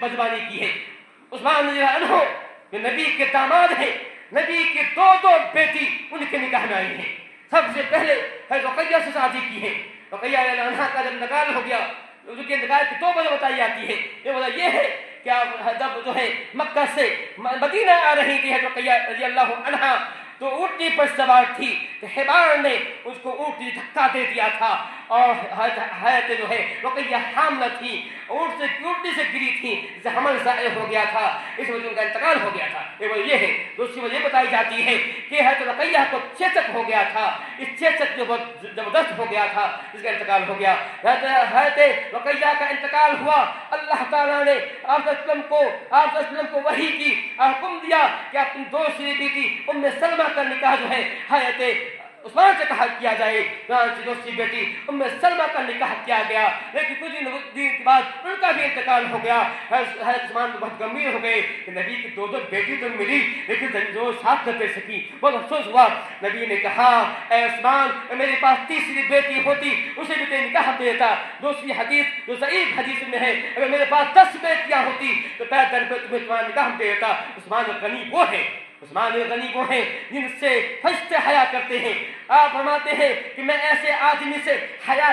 بدبانی کی ہے۔ عثمان رضی اللہ عنہ جو نبی کے داماد ہیں، نبی کی دو بیٹی ان کے نکاح میں آئی ہیں۔ سب سے پہلے حضرت رقیہ سے شادی کی ہے۔ رقیہ رضی اللہ عنہا کا جب انتقال ہو گیا، ان کے انتقال کی 2 وجہ بتائی جاتی ہے۔ یہ وجہ یہ ہے کہ جب جو ہے مکہ سے مدینہ آ رہی تھی حضرت رقیہ رضی اللہ عنہا، تو اونٹنی پر سوار تھی، تو حمار نے اس کو اونٹنی دھکا دے دیا تھا، اور حضرت جو ہے رقیہ حاملہ تھی، اونٹنی سے گری تھی، جسے حمل ضائع ہو گیا تھا، اس وجہ ان کا انتقال ہو گیا تھا۔ یہ وجہ یہ ہے۔ دوسری وجہ یہ بتائی جاتی ہے کہ حضرت رقیہ کو چیچک ہو گیا تھا، اس چیچک جو بہت زبردست ہو گیا تھا، اس کا انتقال ہو گیا۔ حضرت رقیہ کا انتقال ہوا، اللہ تعالیٰ نے آپ صلی اللہ علیہ وسلم کو وحی کی، حکم دیا کہ اپنی دوسری بیٹی ام سلمہ کا نکاح جو ہے حضرت عثمان سے کیا جائے۔ دوسری بیٹی ام سلمہ کا نکاح کیا گیا، لیکن کچھ دن کے بعد ان کا بھی انتقال ہو گیا۔ حضرت عثمان بہت غمگین ہو گئے کہ نبی کی 2 بیٹی تو ملی، لیکن جو ساتھ نہ دے سکی، بہت افسوس ہوا۔ نبی نے کہا اے عثمان، میرے پاس تیسری بیٹی ہوتی اسے بھی تیرے نکاح دیتا۔ دوسری حدیث جو ضعیف حدیث میں ہے، اگر میرے پاس 10 بیٹیاں ہوتی تو پہلے تمہیں تمہارا نکاح دیتا۔ عثمان غنی وہ ہے، عثمان غنی وہ ہیں جن سے فرشتے حیا کرتے ہیں۔ آپ فرماتے ہیں کہ میں ایسے آدمی سے حیا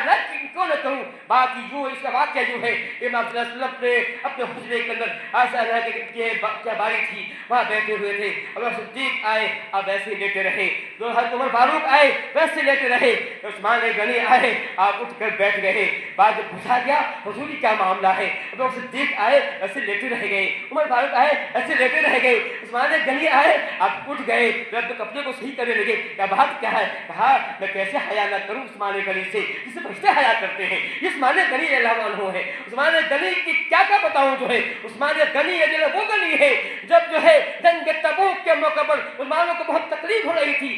کیوں نہ کروں۔ باقی جو اس کا واقعہ جو ہے، امام صلی اللہ علیہ وسلم نے اپنے حجرے کے اندر ایسا باری تھی، وہاں بیٹھے ہوئے تھے، اور صدیق آئے، آپ ویسے ہی لیٹے رہے۔ جو حضرت عمر فاروق آئے ویسے لیٹے رہے۔ عثمان غنی آئے، آپ اٹھ کر بیٹھ گئے۔ بعد میں پوچھا گیا حضور کیا معاملہ ہے، اب صدیق آئے ایسے لیٹے رہ گئے، عمر فاروق آئے ایسے لیٹے رہ گئے، عثمان غنی آئے آپ اٹھ گئے، جب تک اپنے کو صحیح کرنے لگے، کیا بات کیا ہے؟ کہا میں کیسے حیا نہ کروں عثمان غنی سے جسے فرشتے حیا کرتے ہیں۔ یہ عثمان غنی اللہ عنہ ہے۔ عثمان غنی کی کیا بتاؤں جو ہے، عثمان غنی وہ غنی ہے جب جو ہے جنگ تبوک کے موقع پر مسلمانوں کو بہت تکلیف ہو رہی تھی،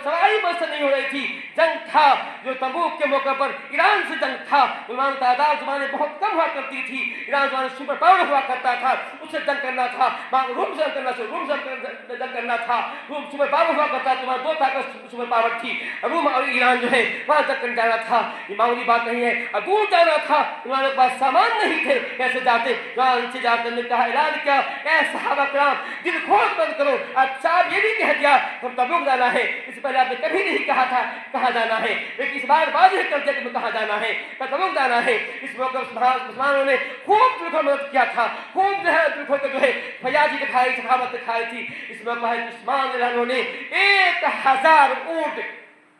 سواری بس نہیں ہو رہی تھی، جنگ تھا جو تبوک کے موقع پر ایران سے جنگ تھا، مسلمان تعداد زمانے بہت کم ہوا کرتی تھی، ایران زمانے سپر پاور ہوا کرتا تھا، اس سے جنگ کرنا تھا، روم سے جنگ کرنا تھا، روم سپر پاور ہوا کرتا تھا، 2 طاقت سپر پاور تھی، روم اور ایران جو ہے وہاں تک کرنے جانا تھا، یہ معمولی بات نہیں ہے، اور دور جانا تھا، ہمارے پاس سامان نہیں تھے، کیسے جاتے؟ قرآن سے جاتے نے کہا اعلان کیا اے صحابہ کرام دل کھول بند کرو، اچھا آپ یہ بھی کہہ دیا ہم تبوک جانا ہے، اس سے پہلے آپ نے کبھی نہیں کہا تھا کہاں جانا ہے، لیکن اس بار واضح کر دیا کہ کہاں جانا ہے، تبوک جانا ہے۔ اس موقع مسلمانوں نے خوب دل کھول مدد کیا تھا، خوب دل کھول کر جو ہے فیاضی دکھائی، سخاوت دکھائی تھی۔ اس موقع عثمان نے 1000 اونٹ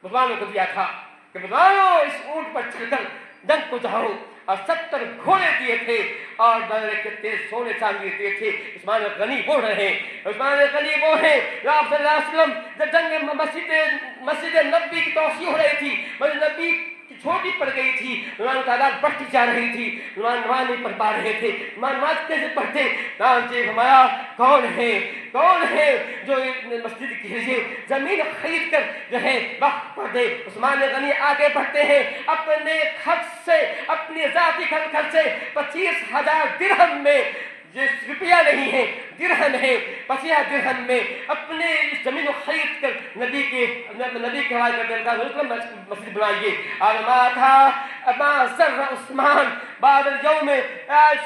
مسلمانوں کو دیا تھا کہ مسلمانوں اس اونٹ پر چڑھ کر جنگ کو جاؤ، اور 70 گھوڑے دیے تھے اور کتنے سونے چاندی دیے تھے۔ عثمان غنی وہ رہے، عثمان غنی وہ ہیں آپ صلی اللہ علیہ وسلم جب جنگ مسجد نبی کی توسیع ہو رہی تھی، مسجد نبی چھوٹی پڑ گئی تھی، نماز تعداد بڑھتی جا رہی تھی، نماز نہیں پڑھ پا رہے تھے، نماز کیسے پڑھتے؟ چنانچہ فرمایا کون ہے جو مسجد کے لیے زمین خرید کر جو ہے وقت پڑھ دے؟ عثمان غنی آگے بڑھتے ہیں، اپنے خرچ سے، اپنے ذاتی خرچ سے 25,000 درہم میں، جس روپیہ نہیں ہے درہم ہے، 25,000 درہم میں اپنے زمین کو خرید کر نبی کے حوالے کر دیا، مسجد بنائیے۔ اور ما تھا ما سر عثمان بعد اليوم میں آج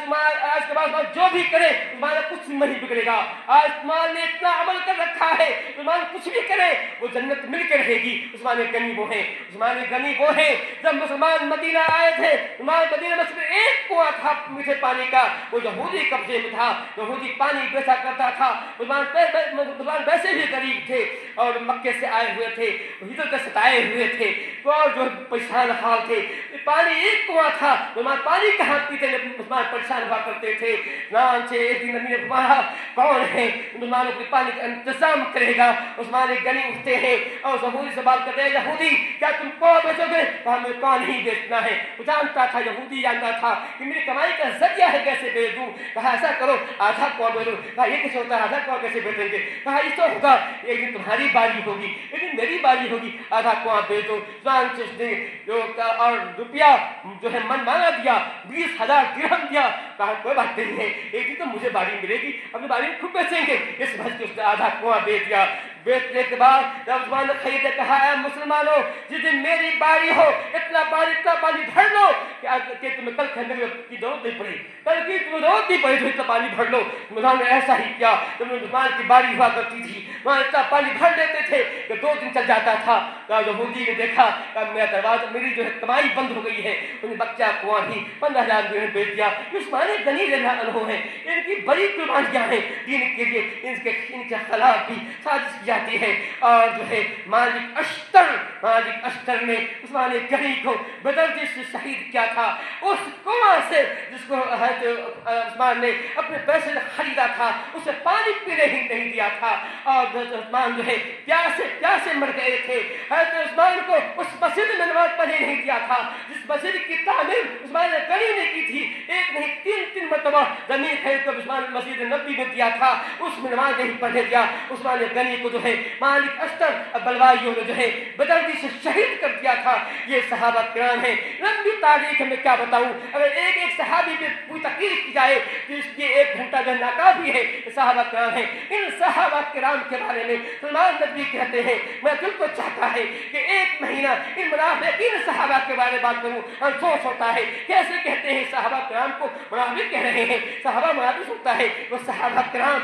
کے بعد جو بھی کرے عثمان کچھ نہیں بگڑے گا۔ آج عثمان نے اتنا عمل کر رکھا ہے، عثمان کچھ بھی کرے وہ جنت مل کے رہے گی۔ عثمان غنی وہ ہیں، عثمان غنی وہ ہیں جب مسلمان مدینہ آئے تھے، مدینہ میں صرف ایک کنواں تھا میٹھے پانی کا، وہ یہودی قبضے میں تھا، یہودی پانی بیچا کرتا تھا، مسلمان ویسے بھی غریب تھے اور مکے سے آئے ہوئے تھے، ہجرت سے ستائے ہوئے تھے، اور جو پریشان حال تھے، پانی ایک کنواں تھا، مسلمان پانی کہاں پیتے جب مسلمان پریشان ہوا کرتے تھے۔ چنانچہ ایک دن نبی نے فرمایا کون ہے مسلمانوں کو پانی کا انتظام کرے گا؟ عثمان غنی اٹھتے ہیں اور یہودی سے بات کرتے ہیں یہودی کیا تم کو بیچو گے؟ کہا ہمیں کون نہیں بیچنا ہے۔ وہ جانتا تھا، یہودی جانتا تھا کہ میری کمائی کا ذریعہ ہے، کیسے بیچ دوں؟ کہا ایسا کرو آدھا کو بیچو۔ کہا یہ کیسے ہوتا ہے، آدھا کو کیسے بیچیں گے؟ کہا اس تو ہوگا ایک دن تمہاری باری ہوگی، ایک دن میری باری ہوگی، آدھا کو بیچ دو۔ چنانچہ اس نے اور روپیہ جو ہے من مانا دیا، 20,000 درہم دیا۔ کہا کوئی بات نہیں ہے، ایک دن تو مجھے باری ملے گی، اپنی باری خود بیچیں گے۔ اس بھج کے اس نے آدھا کنواں بیچ دیا، بیچنے کے بعد جب عثمان نے خریدے کہا اے مسلمانوں جس دن میری باری ہو اتنا پانی بھر لو کہ تمہیں کل کھانے کی ضرورت نہیں پڑی، کل کی تمہیں ضرورت نہیں پڑی تو اتنا پانی بھر لو۔ مسلمان نے ایسا ہی کیا، جب عثمان کی باری ہوا کرتی تھی وہاں اتنا پانی بھر دیتے تھے کہ 2 دن چل جاتا تھا۔ یہودی نے دیکھا کہ میرا دروازہ میری جو ہے کمائی بند ہو گئی ہے، انہیں بچہ کو ہی 15,000 جو ہے بیچ دیا۔ عثمان غنی رضی اللہ عنہ ہیں، ان کی بڑی قربانیاں ہیں دین کے لیے، ان کے خلاف بھی سازش کی جاتی ہے۔ اور جو ہے مالک اشتر نے عثمان غنی کو بدردی سے شہید کیا تھا، اس کنواں سے جس کو حضرت عثمان نے اپنے پیسے سے خریدا تھا اسے پانی پینے ہی نہیں دیا تھا، اور حضرت عثمان جو ہے پیاسے مر گئے تھے۔ حضرت عثمان کو اس مسجد میں نماز پڑھنے نہیں دیا تھا جس مسجد کی تعمیر عثمان غنی نے کی تھی، ایک نہیں 3 مرتبہ زمین خرید کر عثمان مسجد نبوی میں دیا تھا، اس میں نماز نہیں پڑھنے دیا۔ عثمان غنی کو جو ہے مالک اشتر بلوائیوں نے جو ہے بدردی سے شہید کر دیا تھا۔ یہ صحابہ کرام ہیں، لمبی تاریخ میں کیا بتاؤں، اگر ایک صحابی پہ پوری تقریر کی جائے تو اس لیے 1 گھنٹہ جو ناکافی ہے۔ صحابہ کرام ہیں، ان صحابہ کرام کے بارے میں سلمان نبی کہتے ہیں میں دل کو چاہتا ہے کہ 1 مہینہ ان منافقین صحابہ کے بارے میں بات کروں، افسوس ہوتا ہے کیسے کہتے ہیں صحابہ کرام کو منافق کہہ رہے ہیں، صحابہ منافق ہوتا ہے، وہ صحابہ کرام